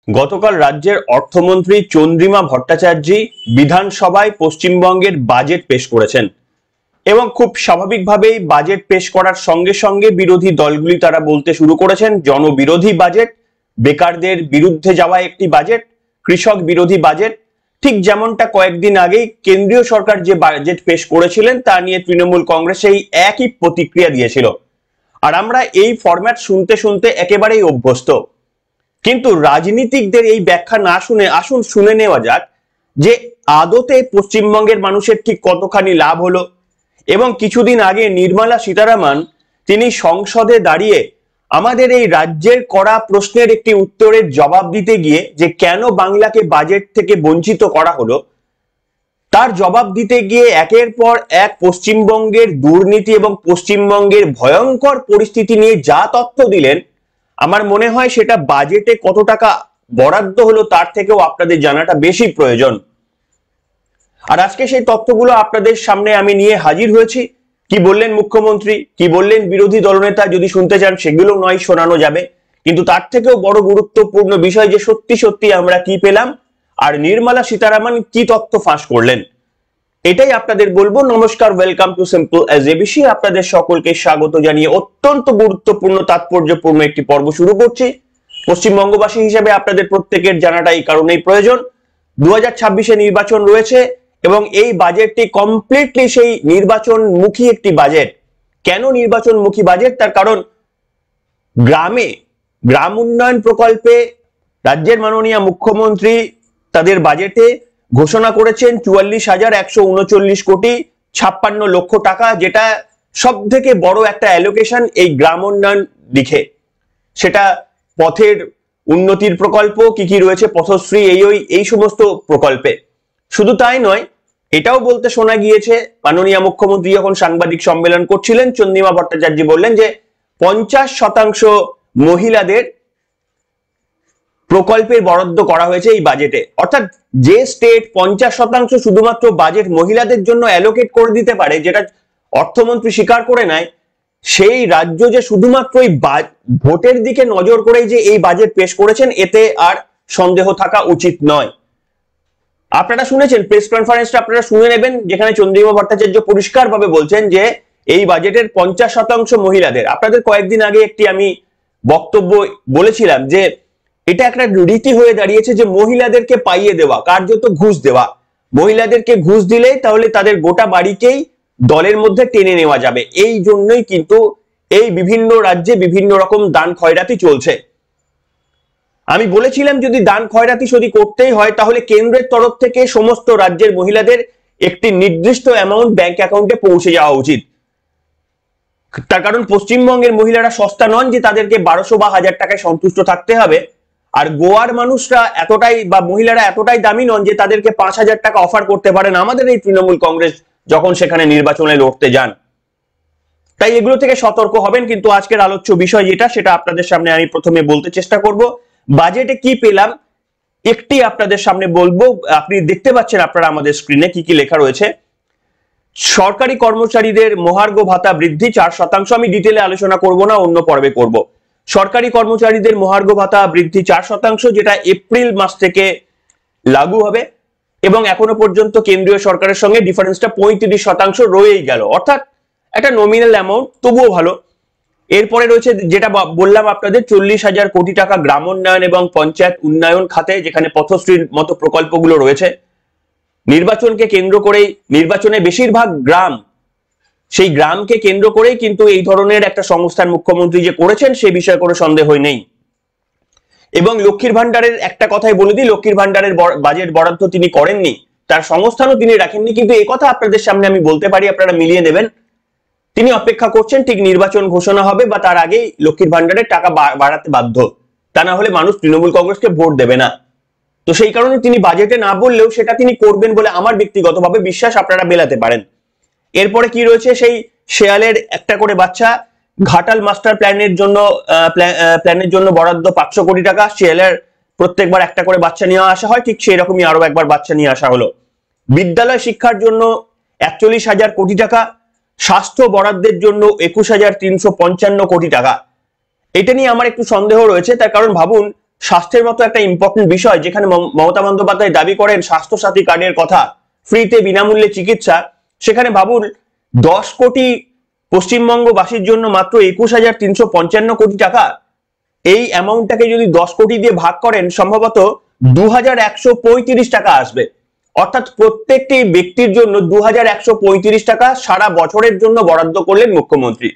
গতকাল রাজ্যের অর্থমন্ত্রী চন্দ্রিমা ভট্টাচার্য বিধানসভায় পশ্চিমবঙ্গের বাজেট পেশ করেছেন এবং খুব স্বাভাবিকভাবেই বাজেট পেশ করার সঙ্গে সঙ্গে বিরোধী দলগুলি তারা বলতে শুরু করেছেন জনবিরোধী বাজেট, বেকারদের বিরুদ্ধে যাওয়া একটি বাজেট, কৃষক বিরোধী বাজেট। ঠিক যেমনটা কয়েকদিন আগেই কেন্দ্রীয় সরকার যে বাজেট পেশ করেছিলেন তা নিয়ে তৃণমূল কংগ্রেস এই একই প্রতিক্রিয়া দিয়েছিল। আর আমরা এই ফরম্যাট শুনতে শুনতে একেবারেই অভ্যস্ত। কিন্তু রাজনীতিকদের এই ব্যাখ্যা না শুনে আসুন শুনে নেওয়া যাক যে আদতে পশ্চিমবঙ্গের মানুষের ঠিক কতখানি লাভ হলো। এবং কিছুদিন আগে নির্মলা সীতারামন তিনি সংসদে দাঁড়িয়ে আমাদের এই রাজ্যের করা প্রশ্নের একটি উত্তরের জবাব দিতে গিয়ে যে কেন বাংলাকে বাজেট থেকে বঞ্চিত করা হলো তার জবাব দিতে গিয়ে একের পর এক পশ্চিমবঙ্গের দুর্নীতি এবং পশ্চিমবঙ্গের ভয়ঙ্কর পরিস্থিতি নিয়ে যা তথ্য দিলেন, আমার মনে হয় সেটা বাজেটে কত টাকা বরাদ্দ হলো তার থেকেও আপনাদের জানাটা বেশি প্রয়োজন। আর আজকে সেই তথ্যগুলো আপনাদের সামনে আমি নিয়ে হাজির হয়েছি। কি বললেন মুখ্যমন্ত্রী, কি বললেন বিরোধী দলনেতা, যদি শুনতে চান সেগুলো নয় শোনানো যাবে, কিন্তু তার থেকেও বড় গুরুত্বপূর্ণ বিষয় যে সত্যি সত্যি আমরা কি পেলাম আর নির্মলা সীতারামন কি তথ্য ফাঁস করলেন, এটাই আপনাদের বলবো। নমস্কার, welcome to simple as ABC. আপনাদের সকলকে স্বাগত জানিয়ে অত্যন্ত গুরুত্বপূর্ণ তাৎপর্যপূর্ণ একটি পর্ব শুরু করছি। পশ্চিমবঙ্গবাসী হিসেবে আপনাদের প্রত্যেকের জানাটা এই কারণেই প্রয়োজন, 2026-এ নির্বাচন রয়েছে এবং এই বাজেটটি কমপ্লিটলি সেই নির্বাচনমুখী একটি বাজেট। কেন নির্বাচনমুখী বাজেট? তার কারণ গ্রাম উন্নয়ন প্রকল্পে রাজ্যের মাননীয় মুখ্যমন্ত্রী তাদের বাজেটে ঘোষণা করেছেন 44,139 কোটি 56 লক্ষ টাকা, যেটা সব থেকে বড় একটা অ্যালোকেশন এই গ্রাম উন্নয়ন দিকে। সেটা পথের উন্নতির প্রকল্প কি কি রয়েছে, পথশ্রী, এই সমস্ত প্রকল্পে। শুধু তাই নয়, এটাও বলতে শোনা গিয়েছে মাননীয় মুখ্যমন্ত্রী যখন সাংবাদিক সম্মেলন করছিলেন, চন্দ্রিমা ভট্টাচার্য বললেন যে 50% মহিলাদের প্রকল্পের বরাদ্দ করা হয়েছে এই বাজেটে। অর্থাৎ যে স্টেট 50% শুধুমাত্র বাজেট মহিলাদের জন্য অ্যালোকেট করে দিতে পারে, যেটা অর্থমন্ত্রী স্বীকার করে নেয়, সেই রাজ্য যে শুধুমাত্র এই ভোটের দিকে নজর করেই যে এই বাজেট পেশ করেছেন, এতে আর সন্দেহ থাকা উচিত নয়। আপনারা শুনেছেন, প্রেস কনফারেন্সটা আপনারা শুনে নেবেন, যেখানে চন্দ্রিমা ভট্টাচার্য পরিষ্কারভাবে বলছেন যে এই বাজেটের 50% মহিলাদের। আপনাদের কয়েকদিন আগে একটি আমি বক্তব্য বলেছিলাম যে এটা একটা রীতি হয়ে দাঁড়িয়েছে যে মহিলাদেরকে পাইয়ে দেওয়া, কার্যত ঘুষ দেওয়া। মহিলাদেরকে ঘুষ দিলেই তাহলে তাদের গোটা বাড়িকেই দলের মধ্যে টেনে নেওয়া যাবে। এই জন্যই কিন্তু এই বিভিন্ন রাজ্যে বিভিন্ন রকম দান খয়রাতি চলছে। আমি বলেছিলাম যদি দান খয়রাতি যদি করতেই হয় তাহলে কেন্দ্রের তরফ থেকে সমস্ত রাজ্যের মহিলাদের একটি নির্দিষ্ট অ্যামাউন্ট ব্যাংক অ্যাকাউন্টে পৌঁছে যাওয়া উচিত। তার কারণ পশ্চিমবঙ্গের মহিলারা সস্তা নন যে তাদেরকে 1200 বা 1000 টাকায় সন্তুষ্ট থাকতে হবে। আর গোয়ার মানুষরা এতটাই বা মহিলারা এতটাই দামি নন যে তাদেরকে 5000 টাকা অফার করতে পারেন আমাদের এই তৃণমূল কংগ্রেস যখন সেখানে নির্বাচনে লড়তে যান। তাই এগুলো থেকে সতর্ক হবেন। কিন্তু আজকের আলোচ্য বিষয় যেটা, সেটা আপনাদের সামনে আমি প্রথমে বলতে চেষ্টা করব। বাজেটে কি পেলাম একটি আপনাদের সামনে বলবো। আপনি দেখতে পাচ্ছেন আপনারা আমাদের স্ক্রিনে কি কি লেখা রয়েছে। সরকারি কর্মচারীদের মহার্ঘ ভাতা বৃদ্ধি 4%। আমি ডিটেলে আলোচনা করব না, অন্য পর্বে করব। সরকারি কর্মচারীদের মহার্ঘ ভাতা বৃদ্ধি 4%, যেটা এপ্রিল মাস থেকে লাগু হবে এবং এখনো পর্যন্ত কেন্দ্রীয় সরকারের সঙ্গে ডিফারেন্সটা 35% রয়েই গেল। অর্থাৎ একটা নমিনাল অ্যামাউন্ট, তবুও ভালো। এরপরে রয়েছে যেটা বললাম আপনাদের 40,000 কোটি টাকা গ্রাম উন্নয়ন এবং পঞ্চায়েত উন্নয়ন খাতে, যেখানে পথশ্রীর মতো প্রকল্পগুলো রয়েছে। নির্বাচনকে কেন্দ্র করেই, নির্বাচনে বেশিরভাগ গ্রাম, সেই গ্রামকে কেন্দ্র করেই কিন্তু এই ধরনের একটা সংস্থান মুখ্যমন্ত্রী যে করেছেন সে বিষয়ে কোনো সন্দেহ নেই। এবং লক্ষ্মীর ভান্ডারের একটা কথাই বলে দিই, লক্ষ্মীর ভান্ডারের বাজেট বরাদ্দ তিনি করেননি, তার সংস্থানও তিনি রাখেননি, কিন্তু এই কথা আপনাদের সামনে আমি বলতে পারি, আপনারা মিলিয়ে নেবেন। তিনি অপেক্ষা করছেন ঠিক নির্বাচন ঘোষণা হবে বা তার আগেই লক্ষ্মীর ভান্ডারের টাকা বাড়াতে বাধ্য, তা না হলে মানুষ তৃণমূল কংগ্রেসকে ভোট দেবে না। তো সেই কারণে তিনি বাজেটে না বললেও সেটা তিনি করবেন বলে আমার ব্যক্তিগতভাবে বিশ্বাস, আপনারা মেলাতে পারেন। এরপরে কি রয়েছে, সেই শেয়ালের একটা করে বাচ্চা, ঘাটাল মাস্টার প্ল্যানের জন্য বরাদ্দ 500 কোটি টাকা। শেয়ালের প্রত্যেকবার একটা করে বাচ্চা নিয়ে আসা হয়, ঠিক সেই রকমই আরো একবার বাচ্চা নিয়ে আসা হলো। বিদ্যালয় শিক্ষার জন্য 41,000 কোটি টাকা। স্বাস্থ্য বরাদ্দের জন্য 21,355 কোটি টাকা। এটা নিয়ে আমার একটু সন্দেহ রয়েছে, তার কারণ ভাবুন স্বাস্থ্যের মতো একটা ইম্পর্টেন্ট বিষয়, যেখানে মমতা বন্দ্যোপাধ্যায় দাবি করেন স্বাস্থ্যসাথী কার্ডের কথা, ফ্রিতে বিনামূল্যে চিকিৎসা, সেখানে ভাবুন 10 কোটি পশ্চিমবঙ্গবাসীর জন্য মাত্র 21,355 কোটি টাকা। এই অ্যামাউন্টটাকে যদি 10 কোটি দিয়ে ভাগ করেন সম্ভবত 2,135 টাকা আসবে। অর্থাৎ প্রত্যেকটি ব্যক্তির জন্য 2,135 টাকা সারা বছরের জন্য বরাদ্দ করলেন মুখ্যমন্ত্রী।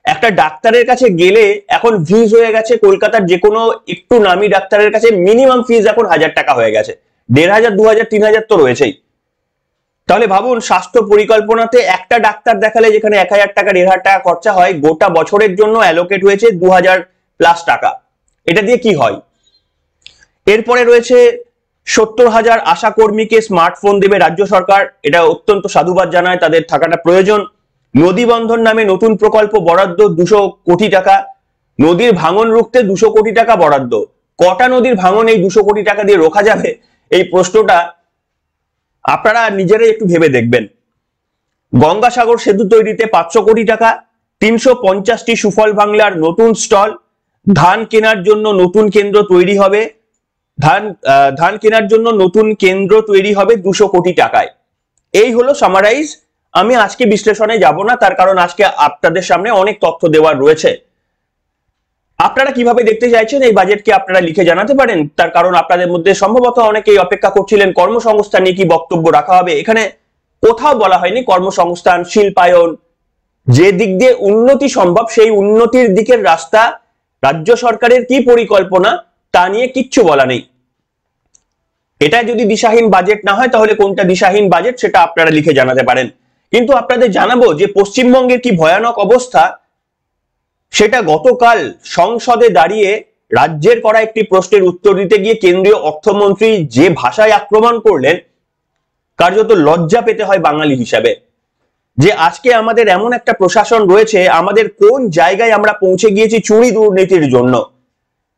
একটা ডাক্তারের কাছে গেলে এখন ফিজ হয়ে গেছে, কলকাতার যে কোনো একটু নামি ডাক্তারের কাছে মিনিমাম ফিজ এখন 1,000 টাকা হয়ে গেছে, 1,500, 2,000, 3,000 তো রয়েছেই। তাহলে ভাবুন স্বাস্থ্য পরিকল্পনাতে একটা ডাক্তার দেখালে যেখানে 1,000 টাকা 1,500 টাকা খরচা হয়, গোটা বছরের জন্য অ্যালোকেট হয়েছে 2,000+ টাকা। এটা দিয়ে কি হয়? এরপরে রয়েছে 70,000 আশা কর্মীকে স্মার্টফোন দেবে রাজ্য সরকার, এটা অত্যন্ত সাধুবাদ জানায়, তাদের থাকাটা প্রয়োজন। নদী বন্ধন নামে নতুন প্রকল্প বরাদ্দ 200 কোটি টাকা, নদীর ভাঙন রুখতে 200 কোটি টাকা বরাদ্দ। কটা নদীর ভাঙন এই 200 কোটি টাকা দিয়ে রোখা যাবে? এই প্রশ্নটা আপনারা নিজেরাই একটু ভেবে দেখবেন। গঙ্গাসাগর সেতু তৈরিতে 500 কোটি টাকা, 350টি সুফল বাংলার নতুন স্টল, ধান কেনার জন্য নতুন কেন্দ্র তৈরি হবে, ধান কেনার জন্য নতুন কেন্দ্র তৈরি হবে 200 কোটি টাকায়। এই হলো সামারাইজ। আমি আজকে বিশ্লেষণে যাব না, তার কারণ আজকে আপনাদের সামনে অনেক তথ্য দেওয়ার রয়েছে। আপনারা কিভাবে দেখতে চাইছেন এই বাজেটকে আপনারা লিখে জানাতে পারেন, তার কারণ আপনাদের মধ্যে সম্ভবত অনেকেই অপেক্ষা করছিলেন কর্মসংস্থান নিয়ে কি বক্তব্য রাখা হবে। এখানে কোথাও বলা হয়নি কর্মসংস্থান, শিল্পায়ন, যে দিক দিয়ে উন্নতি সম্ভব সেই উন্নতির দিকের রাস্তা, রাজ্য সরকারের কি পরিকল্পনা তা নিয়ে কিচ্ছু বলা নেই। এটা যদি দিশাহীন বাজেট না হয় তাহলে কোনটা দিশাহীন বাজেট সেটা আপনারা লিখে জানাতে পারেন। কিন্তু আপনাদের জানাবো যে পশ্চিমবঙ্গের কি ভয়ানক অবস্থা সেটা গতকাল সংসদে দাঁড়িয়ে রাজ্যের করা একটি প্রশ্নের উত্তর দিতে গিয়ে কেন্দ্রীয় অর্থমন্ত্রী যে ভাষায় আক্রমণ করলেন, কার্যত লজ্জা পেতে হয় বাঙালি হিসাবে। যে আজকে আমাদের এমন একটা প্রশাসন রয়েছে, আমাদের কোন জায়গায় আমরা পৌঁছে গিয়েছি চুরি দুর্নীতির জন্য।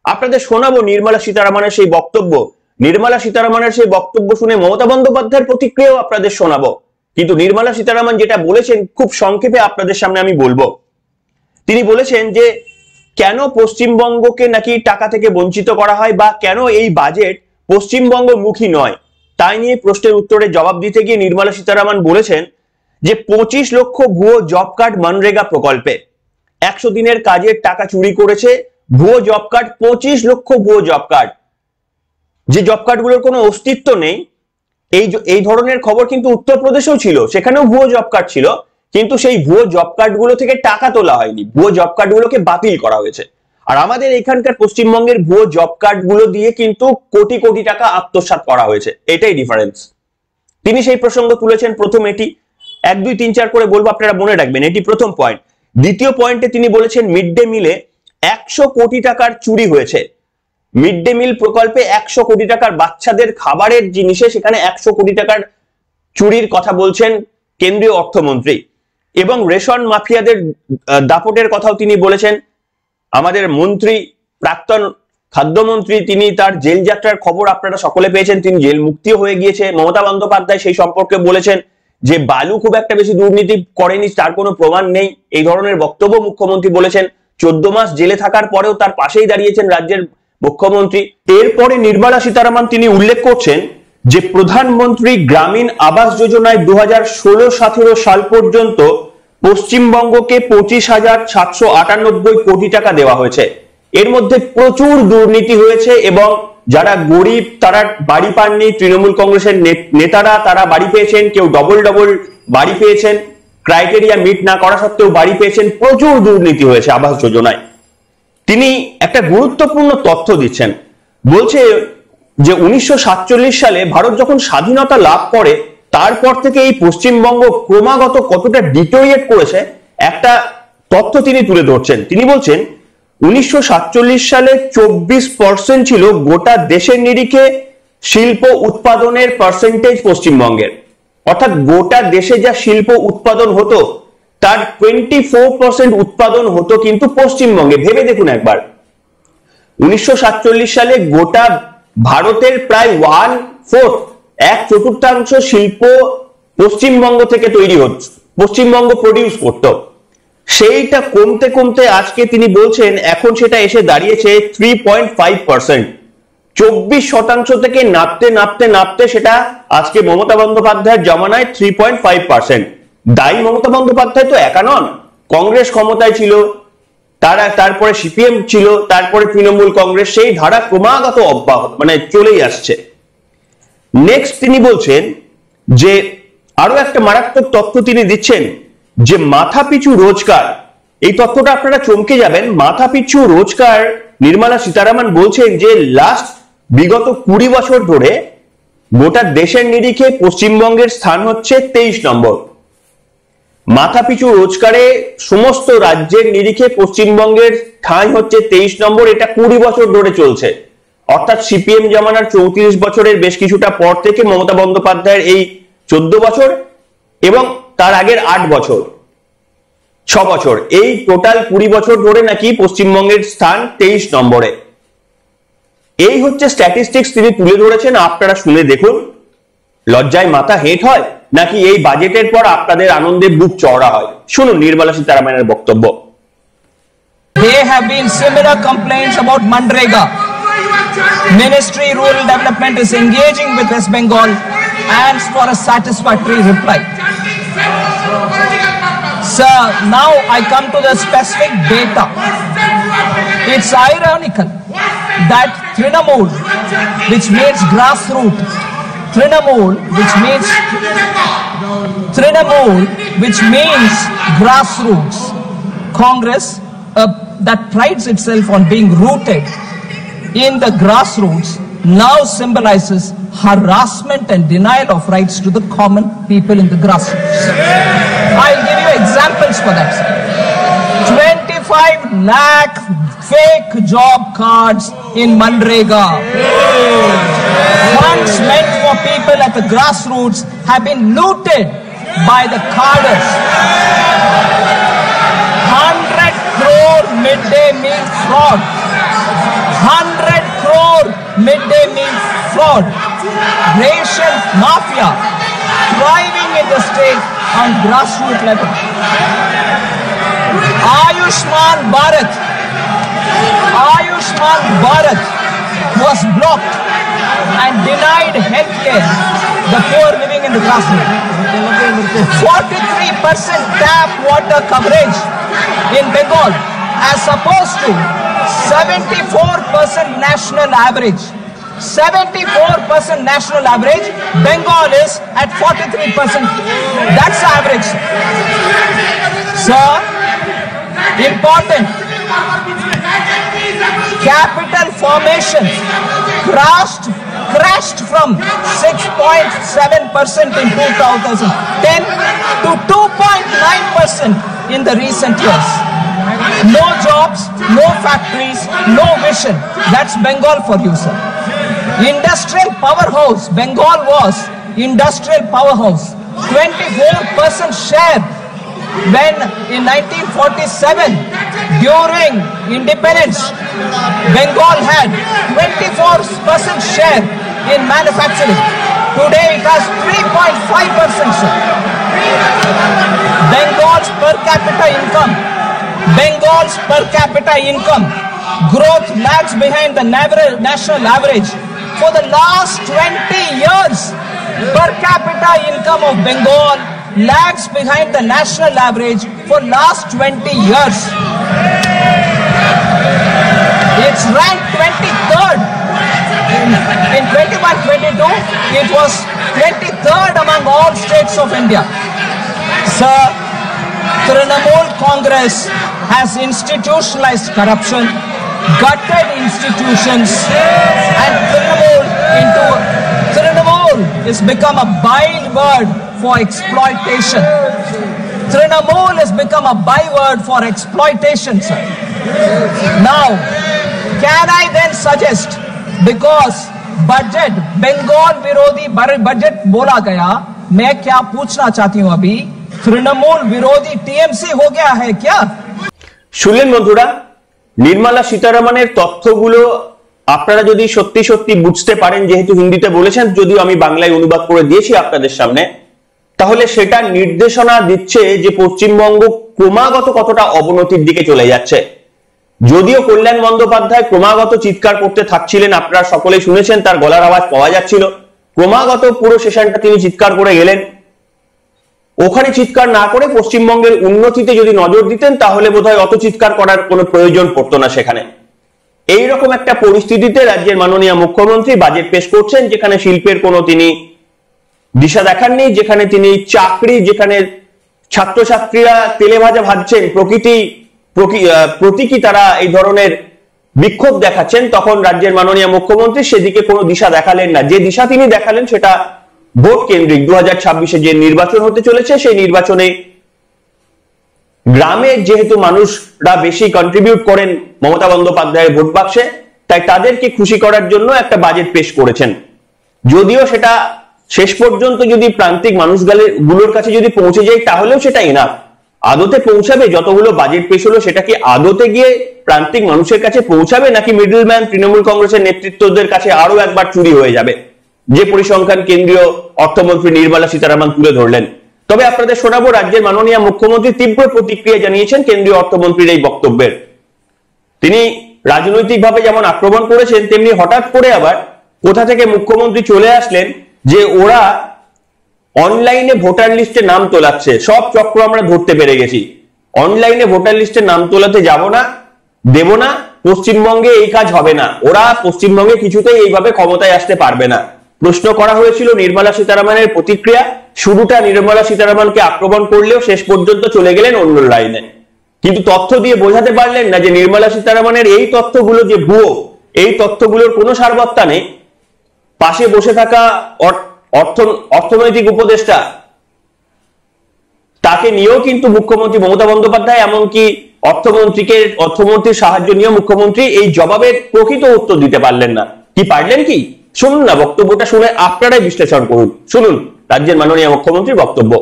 আপনাদের শোনাবো নির্মলা সীতারামনের সেই বক্তব্য। নির্মলা সীতারামনের সেই বক্তব্য শুনে মমতা বন্দ্যোপাধ্যায়ের প্রতিক্রিয়াও আপনাদের শোনাবো। কিন্তু নির্মলা সীতারামন যেটা বলেছেন খুব সংক্ষেপে আপনাদের সামনে আমি বলবো। তিনি বলেছেন যে কেন পশ্চিমবঙ্গকে নাকি টাকা থেকে বঞ্চিত করা হয় বা কেন এই বাজেট পশ্চিমবঙ্গমুখী নয়, তাই নিয়ে প্রশ্নের উত্তরে জবাব দিতে গিয়ে নির্মলা সীতারামন বলেছেন যে 25 লক্ষ ভুয়ো জব কার্ড মনরেগা প্রকল্পে 100 দিনের কাজের টাকা চুরি করেছে ভুয়ো জব কার্ড, 25 লক্ষ ভুয়ো জব কার্ড, যে জব কার্ডগুলোর কোনো অস্তিত্ব নেই। এই ধরনের খবর কিন্তু উত্তরপ্রদেশেও ছিল, সেখানেও ভুয়ো জব কার্ড ছিল, কিন্তু সেই ভুয়ো জব কার্ডগুলো থেকে টাকা তোলা হয়নি, ভুয়ো জব কার্ডগুলোকে বাতিল করা হয়েছে। আর আমাদের এখানকার পশ্চিমবঙ্গের ভুয়ো জব কার্ডগুলো দিয়ে কিন্তু কোটি কোটি টাকা আত্মসাৎ করা হয়েছে, এটাই ডিফারেন্স। তিনি সেই প্রসঙ্গ তুলেছেন। প্রথম এটি 1, 2, 3, 4 করে বলবো, আপনারা মনে রাখবেন, এটি প্রথম পয়েন্ট। দ্বিতীয় পয়েন্টে তিনি বলেছেন মিড ডে মিলে 100 কোটি টাকার চুরি হয়েছে। মিড ডে মিল প্রকল্পে 100 কোটি টাকার বাচ্চাদের খাবারের জিনিসে সেখানে 100 কোটি টাকার চুরির কথা বলছেন কেন্দ্রীয় অর্থমন্ত্রী। এবং রেশন মাফিয়াদের দাপটের কথাও তিনি বলেছেন। আমাদের মন্ত্রী, প্রাক্তন খাদ্যমন্ত্রী, তিনি তার জেল যাত্রার খবর আপনারা সকলে পেয়েছেন, তিনি জেল মুক্তিও হয়ে গিয়েছে। মমতা বন্দ্যোপাধ্যায় সেই সম্পর্কে বলেছেন যে বালু খুব একটা বেশি দুর্নীতি করেনি, তার কোনো প্রমাণ নেই, এই ধরনের বক্তব্য মুখ্যমন্ত্রী বলেছেন। 14 মাস জেলে থাকার পরেও তার পাশেই দাঁড়িয়েছেন রাজ্যের মুখ্যমন্ত্রী। এরপরে নির্মলা সীতারামন তিনি উল্লেখ করছেন যে প্রধানমন্ত্রী গ্রামীণ আবাস যোজনায় 2016-17 সাল পর্যন্ত পশ্চিমবঙ্গকে 25,798 কোটি টাকা দেওয়া হয়েছে। এর মধ্যে প্রচুর দুর্নীতি হয়েছে এবং যারা গরিব তারা বাড়ি পাননি, তৃণমূল কংগ্রেসের নেতারা তারা বাড়ি পেয়েছেন, কেউ ডবল বাড়ি পেয়েছেন, ক্রাইটেরিয়া মিট না করা সত্ত্বেও বাড়ি পেয়েছেন। প্রচুর দুর্নীতি হয়েছে আবাস যোজনায়। তিনি একটা গুরুত্বপূর্ণ তথ্য দিচ্ছেন, বলছে যে 1947 সালে ভারত যখন স্বাধীনতা লাভ করে তারপর থেকে এই পশ্চিমবঙ্গ ক্রমাগত কতটা ডিটোরিয়েট করেছে একটা তথ্য তিনি তুলে ধরছেন। তিনি বলছেন 1947 সালে 24% ছিল গোটা দেশের নিরিখে শিল্প উৎপাদনের পার্সেন্টেজ পশ্চিমবঙ্গের, অর্থাৎ গোটা দেশে যা শিল্প উৎপাদন হতো তার 24% উৎপাদন হতো কিন্তু পশ্চিমবঙ্গে। ভেবে দেখুন একবার, 1947 সালে গোটা ভারতের প্রায় 1/4, 1/4 শিল্প পশ্চিমবঙ্গ থেকে তৈরি হচ্ছে, পশ্চিমবঙ্গ প্রডিউস করত। সেইটা কমতে কমতে আজকে তিনি বলছেন এখন সেটা এসে দাঁড়িয়েছে 3.5%। 24% থেকে নাপতে নাপতে নাপতে সেটা আজকে মমতা বন্দ্যোপাধ্যায়ের জমানায় 3.5%। দায়ী মমতা বন্দ্যোপাধ্যায় তো একা নন, কংগ্রেস ক্ষমতায় ছিল, তারপরে সিপিএম ছিল, তারপরে তৃণমূল কংগ্রেস, সেই ধারা ক্রমাগত অব্যাহত মানে চলেই আসছে। নেক্সট তিনি বলছেন যে আরো একটা মারাত্মক তথ্য তিনি দিচ্ছেন যে মাথাপিছু রোজগার, এই তথ্যটা আপনারা চমকে যাবেন। মাথাপিছু রোজগার নির্মলা সীতারামন বলছেন যে বিগত 20 বছর ধরে গোটা দেশের নিরিখে পশ্চিমবঙ্গের স্থান হচ্ছে 23 নম্বর। মাথাপিছু রোজগারে সমস্ত রাজ্যের নিরিখে পশ্চিমবঙ্গের ঠাঁই হচ্ছে 23 নম্বর। এটা 20 বছর ধরে চলছে, অর্থাৎ সিপিএম জামানার 34 বছরের বেশ কিছুটা পর থেকে মমতা বন্দ্যোপাধ্যায়ের এই 14 বছর এবং তার আগের 8 বছর, 6 বছর, এই টোটাল 20 বছর ধরে নাকি পশ্চিমবঙ্গের স্থান 23 নম্বরে। এই হচ্ছে স্ট্যাটিস্টিক্স তিনি তুলে ধরেছেন। আপনারা শুনে দেখুন, লজ্জায় মাথা হেঁট হয় নাকি এই বাজেটের পর আপনাদের আনন্দে বুক চওড়া হয়? শুনুন নির্মলা সীতারামনের বক্তব্য। There have been similar complaints about Manrega. Ministry Rural Development is engaging with West Bengal and for a satisfactory reply. Sir, now I come to the specific data. It's ironical that Trinamool, which means grassroots, Trinamool, which means grassroots, Congress that prides itself on being rooted in the grassroots, now symbolizes harassment and denial of rights to the common people in the grassroots. I'll give you examples for that. 25 lakh fake job cards in Manrega. Funds meant for people at the grassroots have been looted by the carders. 100 crore midday meal fraud. 100 crore midday meal fraud. Ration mafia thriving in the state on grassroots level. Ayushman Bharat was blocked and denied health care the poor living in the grassroots. 43% tap water coverage in Bengal as opposed to 74% national average. 74% national average. Bengal is at 43%. That's the average. Sir, important. Capital formation crashed from 6.7% in 2010 to 2.9% in the recent years. No jobs, no factories, no vision. That's Bengal for you, sir. Industrial powerhouse. Bengal was industrial powerhouse. 24% share when in 1947 during independence Bengal had 24% share in manufacturing. Today it has 3.5%, sir. Bengal's per capita income growth lags behind the national average. For the last 20 years, per capita income of Bengal lags behind the national average for last 20 years. It's ranked 23rd. In 21-22, it was 23rd among all states of India. Sir, Trinamool Congress has institutionalized corruption, gutted institutions, and Trinamool has become a byword for exploitation. Trinamool has become a byword for exploitation, sir. Now, can I then suggest, because budget, Bengal विरोधी budget बोला गया, मैं क्या पूछना चाहती हूँ अभी, तृणमूल विरोधी टीएमसी हो गया है क्या? শুনলেন বন্ধুরা, নির্মলা সীতারামনের তথ্যগুলো আপনারা যদি সত্যি সত্যি বুঝতে পারেন, যেহেতু হিন্দিতে বলেছেন, যদিও আমি বাংলায় অনুবাদ করে দিয়েছি আপনাদের সামনে, তাহলে সেটা নির্দেশনা দিচ্ছে যে পশ্চিমবঙ্গ ক্রমাগত কতটা অবনতির দিকে চলে যাচ্ছে। যদিও কল্যাণ বন্দ্যোপাধ্যায় ক্রমাগত চিৎকার করতে থাকছিলেন, আপনারা সকলেই শুনেছেন, তার গলার আওয়াজ পাওয়া যাচ্ছিল, ক্রমাগত পুরো সেশনটা তিনি চিৎকার করে গেলেন। ওখানে চিৎকার না করে পশ্চিমবঙ্গের উন্নতিতে যদি নজর দিতেন তাহলে বোধহয় অত চিৎকার করার কোনো প্রয়োজন পড়তো না সেখানে। এইরকম একটা পরিস্থিতিতে রাজ্যের মাননীয় মুখ্যমন্ত্রী বাজেট পেশ করছেন, যেখানে শিল্পের কোনো তিনি দিশা দেখাননি, যেখানে তিনি চাকরি, যেখানে ছাত্রছাত্রীরা তেলে ভাজা ভাজছেন, প্রতীকী তারা এই ধরনের বিক্ষোভ দেখাচ্ছেন, তখন রাজ্যের মাননীয় মুখ্যমন্ত্রী সেদিকে কোনো দিশা দেখালেন না। যে দিশা তিনি দেখালেন সেটা ভোট কেন্দ্রিক। 2026-এ যে নির্বাচন হতে চলেছে সেই নির্বাচনে গ্রামে যেহেতু মানুষরা বেশি কন্ট্রিবিউট করেন মমতা বন্দ্যোপাধ্যায়ের ভোট বাক্সে, তাই তাদেরকে খুশি করার জন্য একটা বাজেট পেশ করেছেন। যদিও সেটা শেষ পর্যন্ত যদি প্রান্তিক মানুষগুলোর কাছে যদি পৌঁছে যায় তাহলেও সেটা এনাফ। আদতে পৌঁছাবে? যতগুলো বাজেট পেশ হলো সেটা কি আদতে গিয়ে প্রান্তিক মানুষের কাছে পৌঁছাবে, নাকি মিডলম্যান তৃণমূল কংগ্রেসের নেতৃত্বদের কাছে আরো একবার চুরি হয়ে যাবে, যে পরিসংখ্যান কেন্দ্রীয় অর্থমন্ত্রী নির্মলা সীতারামন তুলে ধরলেন? তবে আপনাদের শোনাবো রাজ্যের মাননীয় মুখ্যমন্ত্রী তীব্র প্রতিক্রিয়া জানিয়েছেন কেন্দ্রীয় অর্থমন্ত্রীর এই বক্তব্যের। তিনি রাজনৈতিকভাবে যেমন আক্রমণ করেছেন, তেমনি হঠাৎ করে আবার কোথা থেকে মুখ্যমন্ত্রী চলে আসলেন যে ওরা অনলাইনে ভোটার লিস্টে নাম তোলাচ্ছে। সব চক্র আমরা ধরতে পেরে গেছি। অনলাইনে ভোটার লিস্টে নাম তোলাতে যাব না, দেব না, পশ্চিমবঙ্গে এই কাজ হবে না, ওরা পশ্চিমবঙ্গে কিছুতেই এইভাবে ক্ষমতায় আসতে পারবে না। প্রশ্ন করা হয়েছিল নির্মলা সীতারামনের প্রতিক্রিয়া। শুরুটা নির্মলা সীতারামনকে আক্রমণ করলেও শেষ পর্যন্ত চলে গেলেন অন্য লাইনে, কিন্তু তথ্য দিয়ে বোঝাতে পারলেন না যে নির্মলা সীতারামনের এই তথ্যগুলো যে ভুয়ো, এই তথ্যগুলোর কোনো সারবত্তা নেই। পাশে বসে থাকা অর্থনৈতিক উপদেষ্টা, তাকে নিয়েও কিন্তু মুখ্যমন্ত্রী মমতা বন্দ্যোপাধ্যায়, এমনকি অর্থমন্ত্রীর সাহায্য নিয়ে মুখ্যমন্ত্রী এই জবাবের প্রকৃত উত্তর দিতে পারলেন না। কি পারলেন কি? শুনুন না, বক্তব্যটা শুনে আপনারাই বিশ্লেষণ করুন। শুনুন রাজ্যের মাননীয় মুখ্যমন্ত্রীর বক্তব্য।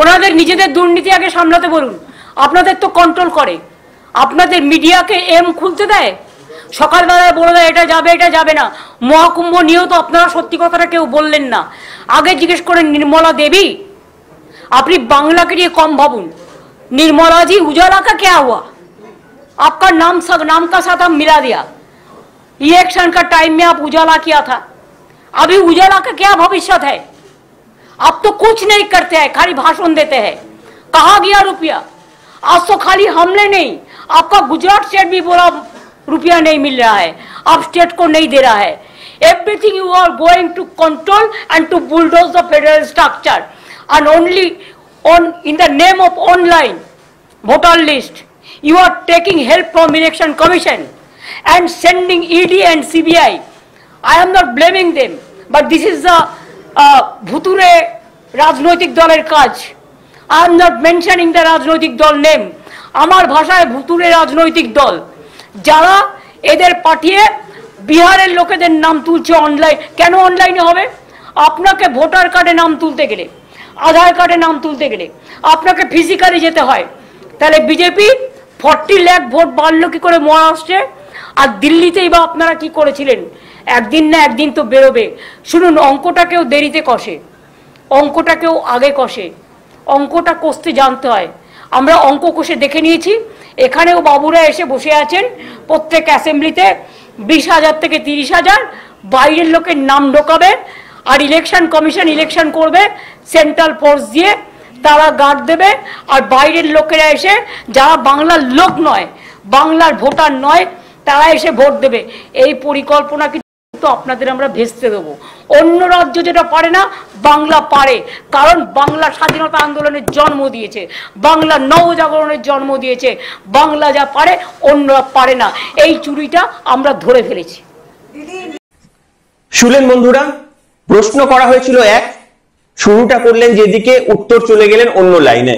ওনাদের নিজেদের দুর্নীতি আগে সামলাতে বলুন। আপনাদের তো কন্ট্রোল করে, আপনাদের মিডিয়াকে এম খুলতে দেয়, সকালবেলায় বলে দেয় এটা যাবে এটা যাবে না। মহাকুম্ভ নিয়েও তো আপনারা সত্যি কথাটা কেউ বললেন না। আগে জিজ্ঞেস করেন निर्मला देवी, আপনি বাংলাকে নিয়ে কম ভাবুন। निर्मला जी उजाला का क्या हुआ? आपका नाम का साथ हम मिला दिया। इलेक्शन का टाइम में आप उजाला किया था, अभी उजाला का क्या भविष्य है? आप तो कुछ नहीं करते हैं, खाली भाषण देते हैं। कहाँ गया रुपया? आज तो खाली हमले नहीं, आपका गुजरात स्टेट भी बोला रुपया नहीं मिल रहा है, आप स्टेट को नहीं दे रहा है। Everything you are going to control and to bulldoze the federal structure, and only in the name of online voter list you are taking help from election commission and sending ED and CBI. I am not blaming them, but this is the ভুতুরে রাজনৈতিক দলের কাজ। I am not mentioning the রাজনৈতিক দল name. আমার ভাষায় ভুতুরে রাজনৈতিক দল, যারা এদের পাঠিয়ে বিহারের লোকেদের নাম তুলছে অনলাইন। কেন অনলাইনে হবে? আপনাকে ভোটার কার্ডে নাম তুলতে গেলে, আধার কার্ডে নাম তুলতে গেলে আপনাকে ফিজিক্যালি যেতে হয়। তাহলে বিজেপি 40 লাখ ভোট বাড়লো কি করে মহারাষ্ট্রে? আর দিল্লিতেই বা আপনারা কি করেছিলেন? একদিন না একদিন তো বেরোবে। শুনুন, অঙ্কটাকেও দেরিতে কষে, অঙ্কটাকেও আগে কষে। অঙ্কটা কষতে জানতে হয়। আমরা অঙ্ক কষে দেখে নিয়েছি। এখানেও বাবুরা এসে বসে আছেন, প্রত্যেক অ্যাসেম্বলিতে 20,000 থেকে 30,000 বাইরের লোকের নাম ঢোকাবে, আর ইলেকশন কমিশন ইলেকশন করবে সেন্ট্রাল ফোর্স দিয়ে, তারা গার্ড দেবে, আর বাইরের লোকেরা এসে যারা বাংলার লোক নয়, বাংলার ভোটার নয়, তারা এসে ভোট দেবে। এই পরিকল্পনা কিন্তু আপনাদের আমরা ভেস্তে দেবো। অন্য রাজ্য যেটা পারে না, বাংলা পারে, কারণ বাংলা স্বাধীনতা আন্দোলনের জন্ম দিয়েছে, বাংলা নবজাগরণের জন্ম দিয়েছে। বাংলা যা পারে অন্যরা পারে না। এই চুরিটা আমরা ধরে ফেলেছি। শুনলেন বন্ধুরা, প্রশ্ন করা হয়েছিল এক, শুরুটা করলেন যেদিকে, উত্তর চলে গেলেন অন্য লাইনে।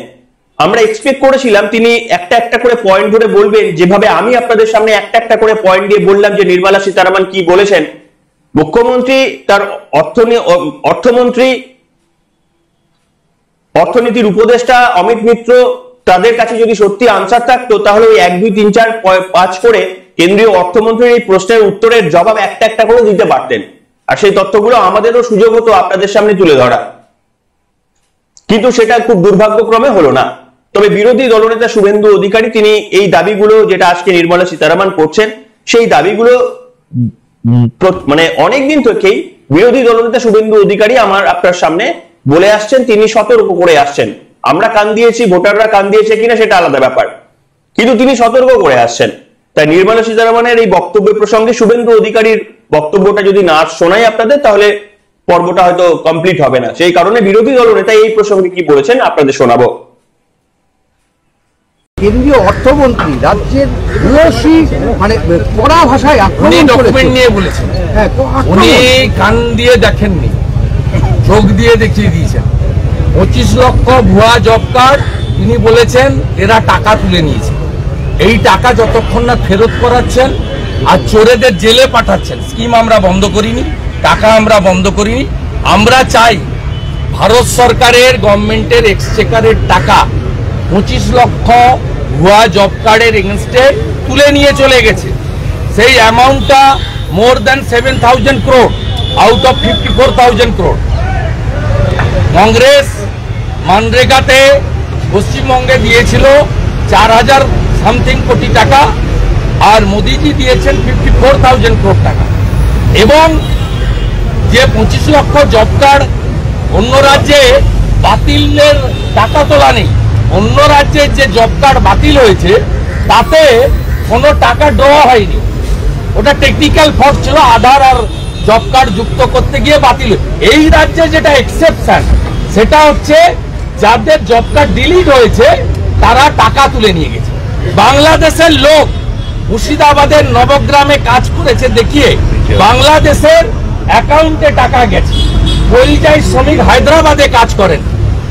আমরা এক্সপেক্ট করেছিলাম তিনি একটা একটা করে পয়েন্ট ধরে বলবেন, যেভাবে আমি আপনাদের সামনে একটা একটা করে পয়েন্ট দিয়ে বললাম যে নির্মলা সীতারামন কি বলেছেন। মুখ্যমন্ত্রী, তার অর্থমন্ত্রী, অর্থনীতির উপদেষ্টা অমিত মিত্র, তাদের কাছে যদি সত্যি আনসার থাকতো তাহলে ওই 1, 2, 3, 4, 5 করে কেন্দ্রীয় অর্থমন্ত্রীর এই প্রশ্নের উত্তরের জবাব একটা একটা করে দিতে পারতেন। আর সেই তথ্যগুলো আমাদেরও সুযোগ হতো আপনাদের সামনে তুলে ধরা, কিন্তু সেটা খুব দুর্ভাগ্যক্রমে হলো না। তবে বিরোধী দলনেতা শুভেন্দু অধিকারী তিনি এই দাবিগুলো যেটা আজকে নির্মলা সীতারামন করছেন, সেই দাবিগুলো মানে অনেকদিন থেকেই বিরোধী দলনেতা শুভেন্দু অধিকারী আমার আপনার সামনে বলে আসছেন, তিনি সতর্ক করে আসছেন। আমরা কান দিয়েছি, ভোটাররা কান দিয়েছে কিনা সেটা আলাদা ব্যাপার, কিন্তু তিনি সতর্ক করে আসছেন। তাই নির্মলা সীতারামনের এই বক্তব্যের প্রসঙ্গে শুভেন্দু অধিকারীর বক্তব্যটা যদি না শোনাই আপনাদের, তাহলে পর্বটা হয়তো কমপ্লিট হবে না। সেই কারণে বিরোধী দলনেতা এই প্রসঙ্গে কি বলেছেন আপনাদের শোনাবো। কেন্দ্রীয় অর্থমন্ত্রী রাজ্যের ভূয়সী মানে কড়া ভাষায় আক্রমণ ডকুমেন্ট নিয়ে বলেছেন, উনি কান দিয়ে দেখেননি, চোখ দিয়ে দেখিয়ে দিয়েছেন। 25 লক্ষ ভুয়া জব কার্ড তিনি বলেছেন এরা টাকা তুলে নিয়েছে। এই টাকা যতক্ষণ না ফেরত করাচ্ছেন আর চোরেদের জেলে পাঠাচ্ছেন, স্কিম আমরা বন্ধ করিনি, টাকা আমরা বন্ধ করিনি। আমরা চাই ভারত সরকারের গভর্নমেন্টের এক্সচেকারের টাকা 25 লক্ষ ভুয়া জব কার্ডের এগেনস্টে তুলে নিয়ে চলে গেছে। সেই অ্যামাউন্টটা more than 7,000 crore out of 54,000 crore। Congress মানরেগাতে পশ্চিমবঙ্গে দিয়েছিল 4,000 সামথিং কোটি টাকা, আর মোদিজি দিয়েছেন 54,000 crore টাকা। এবং যে 25 লক্ষ জব কার্ড অন্য রাজ্যে বাতিলের টাকা তোলা নেই, অন্য রাজ্যে যে জব কার্ড বাতিল হয়েছে তাতে কোনো টাকা দেওয়া হয়নি, ওটা টেকনিক্যাল ফল্ট ছিল, আধার আর জব কার্ড যুক্ত করতে গিয়ে বাতিল। এই রাজ্যে যেটা এক্সেপশন সেটা হচ্ছে যাদের জব কার্ড ডিলিট হয়েছে তারা টাকা তুলে নিয়ে গেছে। বাংলাদেশের লোক মুর্শিদাবাদের নবগ্রামে কাজ করেছে দেখিয়ে বাংলাদেশের অ্যাকাউন্টে টাকা গেছে। পরিযায়ী শ্রমিক হায়দ্রাবাদে কাজ করেন,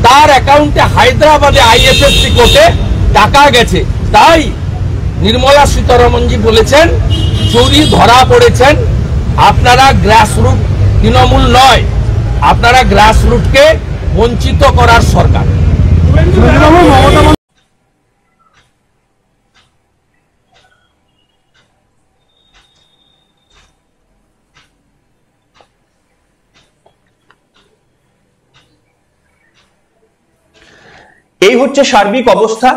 তার অ্যাকাউন্টে হায়দ্রাবাদে আইএফএসসি কোর্টে টাকা গেছে। তাই নির্মলা সীতারমনজি বলেছেন চুরি ধরা পড়েছেন, আপনারা গ্রাসরুট তৃণমূল নয়, আপনারা গ্রাসরুটকে বঞ্চিত করার সরকার। এই হচ্ছে সার্বিক অবস্থা।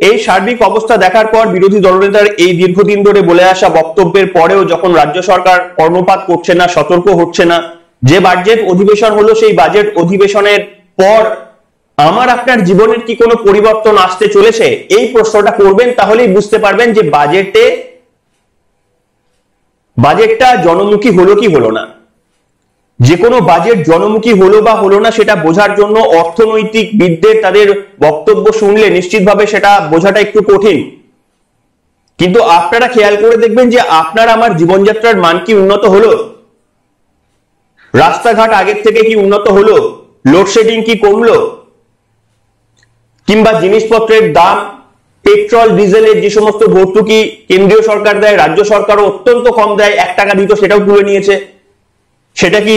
এই সার্বিক অবস্থা দেখার পর বিরোধী দলনেতার এই দীর্ঘদিন ধরে বলে আসা বক্তব্যের পরেও যখন রাজ্য সরকার কর্ণপাত করছে না, সতর্ক হচ্ছে না, যে বাজেট অধিবেশন হলো সেই বাজেট অধিবেশনের পর আমার আপনার জীবনের কি কোনো পরিবর্তন আসতে চলেছে, এই প্রশ্নটা করবেন, তাহলেই বুঝতে পারবেন যে বাজেটটা জনমুখী হলো কি হলো না। যে কোনো বাজেট জনমুখী হলো বা হলো না সেটা বোঝার জন্য অর্থনৈতিকবিদদের তাদের বক্তব্য শুনলে নিশ্চিতভাবে সেটা বোঝাটা একটু কঠিন। কিন্তু আপনারা খেয়াল করে দেখবেন যে আপনার আমার জীবনযাত্রার মান কি উন্নত হলো, রাস্তাঘাট আগের থেকে কি উন্নত হলো, লোডশেডিং কি কমলো, কিংবা জিনিসপত্রের দাম, পেট্রোল ডিজেলের যে সমস্ত ভর্তুকি কেন্দ্রীয় সরকার দেয়, রাজ্য সরকারও অত্যন্ত কম দেয়, 1 টাকা দিত সেটাও তুলে নিয়েছে, সেটা কি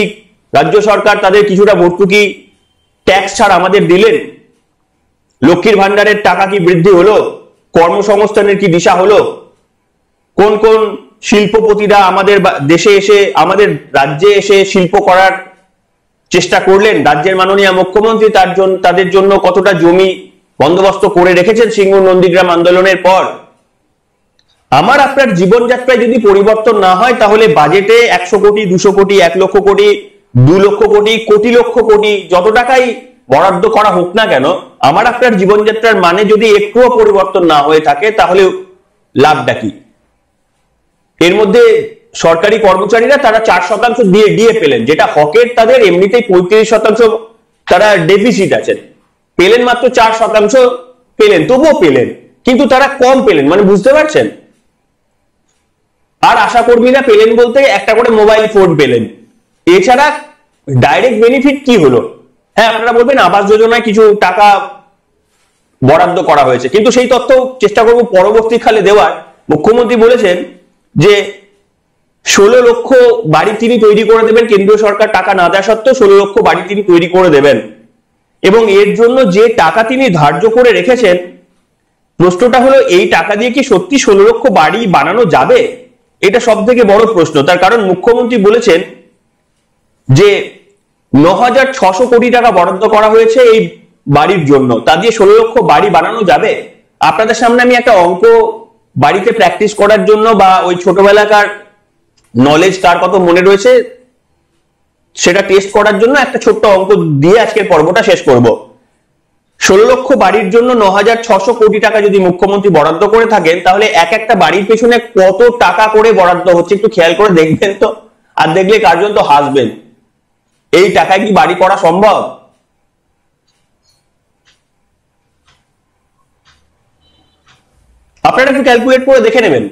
রাজ্য সরকার তাদের কিছুটা ভর্তুকি ট্যাক্স ছাড় আমাদের দিলেন? লক্ষ্মীর ভান্ডারের টাকা কি বৃদ্ধি হলো? কর্মসংস্থানের কি দিশা হলো? কোন কোন শিল্পপতিরা আমাদের দেশে এসে, আমাদের রাজ্যে এসে শিল্প করার চেষ্টা করলেন? রাজ্যের মাননীয় মুখ্যমন্ত্রী তাদের জন্য কতটা জমি বন্দোবস্ত করে রেখেছেন সিঙ্গুর নন্দীগ্রাম আন্দোলনের পর। আমার আপনার জীবনযাত্রায় যদি পরিবর্তন না হয় তাহলে বাজেটে 100 কোটি, 200 কোটি, 1 লক্ষ কোটি, 2 লক্ষ কোটি, কোটি লক্ষ কোটি যত টাকাই বরাদ্দ করা হোক না কেন, আমার আপনার জীবনযাত্রার মানে যদি একটুও পরিবর্তন না হয়ে থাকে তাহলে লাভটা কি? এর মধ্যে সরকারি কর্মচারীরা তারা 4% দিয়ে পেলেন, যেটা হকের তাদের এমনিতেই 35% তারা ডেফিসিট আছেন, পেলেন মাত্র 4% পেলেন, তবুও পেলেন, কিন্তু তারা কম পেলেন, মানে বুঝতে পারছেন? আর আশা কর্মীরা পেলেন বলতে একটা করে মোবাইল ফোন পেলেন, এছাড়া ডাইরেক্ট বেনিফিট কি হলো? হ্যাঁ, আপনারা বলবেন আবাস যোজনায় কিছু টাকা বরাদ্দ করা হয়েছে, কিন্তু সেই তথ্য চেষ্টা করব পরবর্তীকালে দেওয়ার। মুখ্যমন্ত্রী বলেছেন যে 16 লক্ষ বাড়ি তিনি তৈরি করে দেবেন, কেন্দ্রীয় সরকার টাকা না দেওয়া সত্ত্বেও 16 লক্ষ বাড়ি তিনি তৈরি করে দেবেন, এবং এর জন্য যে টাকা তিনি ধার্য করে রেখেছেন, প্রশ্নটা হলো এই টাকা দিয়ে কি সত্যি 16 লক্ষ বাড়ি বানানো যাবে? এটা সব থেকে বড় প্রশ্ন। তার কারণ মুখ্যমন্ত্রী বলেছেন যে 9,600 কোটি টাকা বরাদ্দ করা হয়েছে এই বাড়ির জন্য, তা দিয়ে 16 লক্ষ বাড়ি বানানো যাবে? আপনাদের সামনে আমি একটা অঙ্ক বাড়িতে প্র্যাকটিস করার জন্য বা ওই ছোটবেলাকার নলেজ কার কত মনে রয়েছে সেটা টেস্ট করার জন্য একটা ছোট্ট অঙ্ক দিয়ে আজকের পর্বটা শেষ করব। 16 লক্ষ বাড়ির জন্য 9,600 কোটি টাকা যদি মুখ্যমন্ত্রী বরাদ্দ করে থাকেন, তাহলে এক একটা বাড়ির পেছনে কত টাকা করে বরাদ্দ হচ্ছে একটু খেয়াল করে দেখবেন তো। আর দেখলে কার্জন তো হাসবেন, এই টাকায় কি বাড়ি করা সম্ভব? আপনারা একটু ক্যালকুলেট করে দেখে নেবেন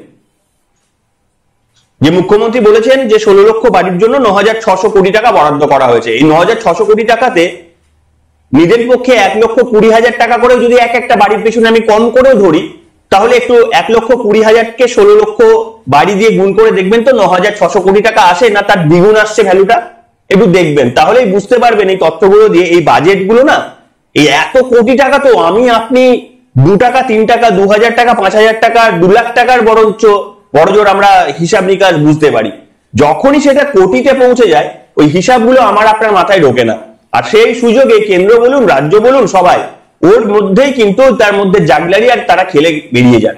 যে মুখ্যমন্ত্রী বলেছেন যে 16 লক্ষ বাড়ির জন্য 9,600 কোটি টাকা বরাদ্দ করা হয়েছে। এই 9,600 কোটি টাকাতে নিজের পক্ষে 1,20,000 টাকা করে যদি এক একটা বাড়ির পেছনে আমি কম করেও ধরি, তাহলে একটু 1,20,000কে 16 লক্ষ বাড়ি দিয়ে গুণ করে দেখবেন তো 9,600 কোটি টাকা আসে না তার দ্বিগুণ আসছে ভ্যালুটা। একটু দেখবেন, তাহলেই বুঝতে পারবেন এই তথ্যগুলো দিয়ে এই বাজেটগুলো না, এই এত কোটি টাকা তো আমি আপনি 2 টাকা 3 টাকা 2,000 টাকা 5,000 টাকা 2 লাখ টাকার বরঞ্চ বড়জোর আমরা হিসাব নিকাশ বুঝতে পারি। যখনই সেটা কোটিতে পৌঁছে যায় ওই হিসাবগুলো আমার আপনার মাথায় ঢোকে না। আর সেই সুযোগে কেন্দ্র বলুন রাজ্য বলুন সবাই ওর মধ্যেই কিন্তু তার মধ্যে জাগলারি আর তারা খেলে বেরিয়ে যান।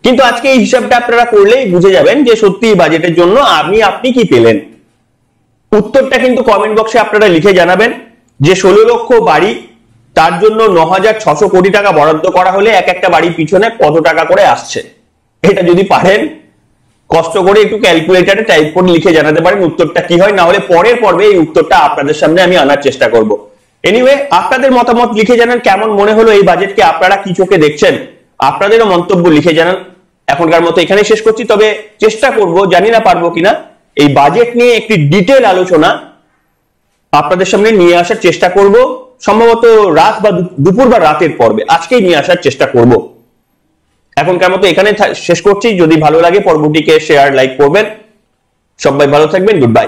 কিন্তু আজকে এই হিসাবটা আপনারা করলেই বুঝে যাবেন যে সত্যি বাজেটের জন্য আপনি কি পেলেন। উত্তরটা কিন্তু কমেন্ট বক্সে আপনারা লিখে জানাবেন যে 16 লক্ষ বাড়ি, তার জন্য 9,600 কোটি টাকা বরাদ্দ করা হলে এক একটা বাড়ির পিছনে কত টাকা করে আসছে। এটা যদি পারেন কষ্ট করে একটু ক্যালকুলেটরে টাইপ করে লিখে জানাতে পারেন উত্তরটা কি হয়, না হলে পরের পর্বে এই উত্তরটা আপনাদের সামনে আমি আনার চেষ্টা করব। এনিওয়ে, আপনাদের মতামত লিখে জানান, কেমন মনে হলো এই বাজেটকে, আপনারা কি চোখে দেখছেন, আপনাদেরও মন্তব্য লিখে জানান। এখনকার মতো এখানে শেষ করছি, তবে চেষ্টা করব, জানি না পারবো কিনা, এই বাজেট নিয়ে একটি ডিটেল আলোচনা আপনাদের সামনে নিয়ে আসার চেষ্টা করব, সম্ভবত রাত বা দুপুর বা রাতের পর্বে আজকেই নিয়ে আসার চেষ্টা করব। এখনকার মতো এখানে শেষ করছি। যদি ভালো লাগে পর্বটিকে শেয়ার লাইক করবেন। সবাই ভালো থাকবেন, গুড বাই।